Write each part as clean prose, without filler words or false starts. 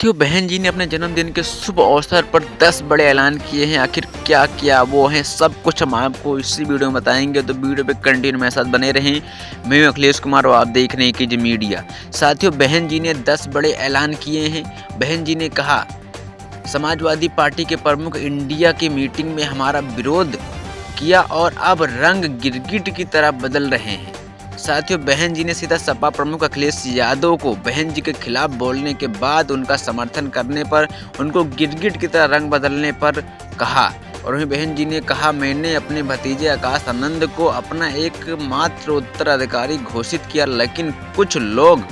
साथियों, बहन जी ने अपने जन्मदिन के शुभ अवसर पर 10 बड़े ऐलान किए हैं। आखिर क्या किया वो है, सब कुछ हम आपको इसी वीडियो में बताएंगे, तो वीडियो पे कंटिन्यू मेरे साथ बने रहें। मैं हूं अखिलेश कुमार और आप देख रहे हैं कीजिए मीडिया। साथियों, बहन जी ने 10 बड़े ऐलान किए हैं। बहन जी ने कहा, समाजवादी पार्टी के प्रमुख इंडिया की मीटिंग में हमारा विरोध किया और अब रंग गिरगिट की तरह बदल रहे हैं। साथियों, बहन जी ने सीधा सपा प्रमुख अखिलेश यादव को बहन जी के खिलाफ बोलने के बाद उनका समर्थन करने पर, उनको गिरगिट की तरह रंग बदलने पर कहा। और वहीं बहन जी ने कहा, मैंने अपने भतीजे आकाश आनंद को अपना एकमात्र उत्तराधिकारी घोषित किया, लेकिन कुछ लोग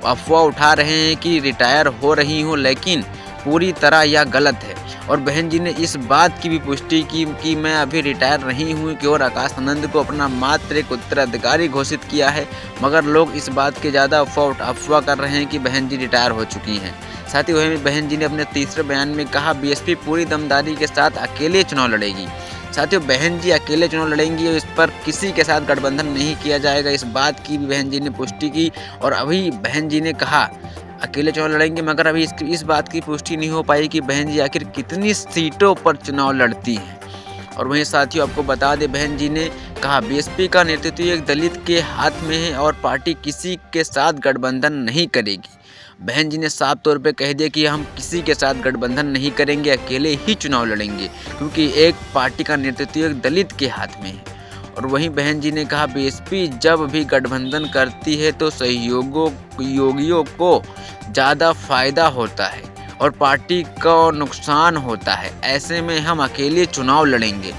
अफवाह उठा रहे हैं कि रिटायर हो रही हूँ, लेकिन पूरी तरह यह गलत है। और बहन जी ने इस बात की भी पुष्टि की कि मैं अभी रिटायर नहीं हुई कि और आकाश आनंद को अपना मात्र एक उत्तराधिकारी घोषित किया है, मगर लोग इस बात के ज़्यादा अफवाह कर रहे हैं कि बहन जी रिटायर हो चुकी हैं। साथ ही वहीं बहन जी ने अपने तीसरे बयान में कहा, बीएसपी पूरी दमदारी के साथ अकेले चुनाव लड़ेगी। साथियों, बहन जी अकेले चुनाव लड़ेंगी और इस पर किसी के साथ गठबंधन नहीं किया जाएगा, इस बात की भी बहन जी ने पुष्टि की। और अभी बहन जी ने कहा, अकेले चुनाव लड़ेंगे, मगर अभी इस बात की पुष्टि नहीं हो पाई कि बहन जी आखिर कितनी सीटों पर चुनाव लड़ती हैं। और वहीं साथियों, आपको बता दें, बहन जी ने कहा, बीएसपी का नेतृत्व एक दलित के हाथ में है और पार्टी किसी के साथ गठबंधन नहीं करेगी। बहन जी ने साफ तौर पे कह दिया कि हम किसी के साथ गठबंधन नहीं करेंगे, अकेले ही चुनाव लड़ेंगे, क्योंकि एक पार्टी का नेतृत्व एक दलित के हाथ में है। और वहीं बहन जी ने कहा, बीएसपी जब भी गठबंधन करती है तो सहयोगियों को ज़्यादा फायदा होता है और पार्टी को नुकसान होता है, ऐसे में हम अकेले चुनाव लड़ेंगे।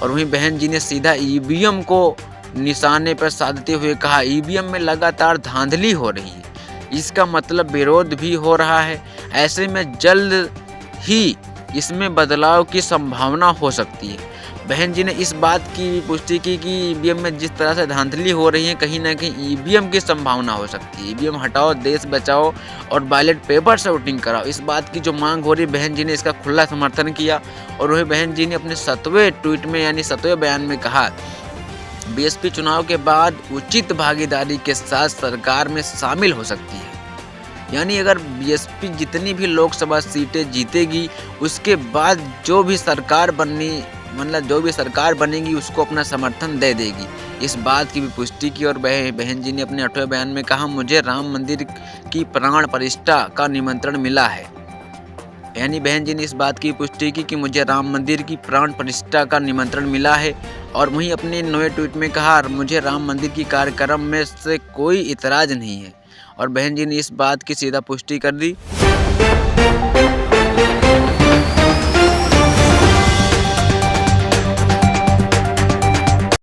और वहीं बहन जी ने सीधा ईवीएम को निशाने पर साधते हुए कहा, ईवीएम में लगातार धांधली हो रही है, इसका मतलब विरोध भी हो रहा है, ऐसे में जल्द ही इसमें बदलाव की संभावना हो सकती है। बहन जी ने इस बात की पुष्टि की कि ईवीएम में जिस तरह से धांधली हो रही है, कहीं ना कहीं ईवीएम की संभावना हो सकती है। ईवीएम हटाओ, देश बचाओ और बैलेट पेपर से वोटिंग कराओ, इस बात की जो मांग हो रही, बहन जी ने इसका खुला समर्थन किया। और वही बहन जी ने अपने 7वें ट्वीट में यानी 7वें बयान में कहा, बीएसपी चुनाव के बाद उचित भागीदारी के साथ सरकार में शामिल हो सकती है। यानी अगर बीएसपी जितनी भी लोकसभा सीटें जीतेगी, उसके बाद जो भी सरकार बनेगी उसको अपना समर्थन दे देगी, इस बात की भी पुष्टि की। और बहन जी ने अपने 8वें बयान में कहा, मुझे राम मंदिर की प्राण प्रतिष्ठा का निमंत्रण मिला है। यानी बहन जी ने इस बात की पुष्टि की कि मुझे राम मंदिर की प्राण प्रतिष्ठा का निमंत्रण मिला है। और वहीं अपने 9वें ट्वीट में कहा, मुझे राम मंदिर की कार्यक्रम में से कोई इतराज़ नहीं है। और बहन जी ने इस बात की सीधा पुष्टि कर दी।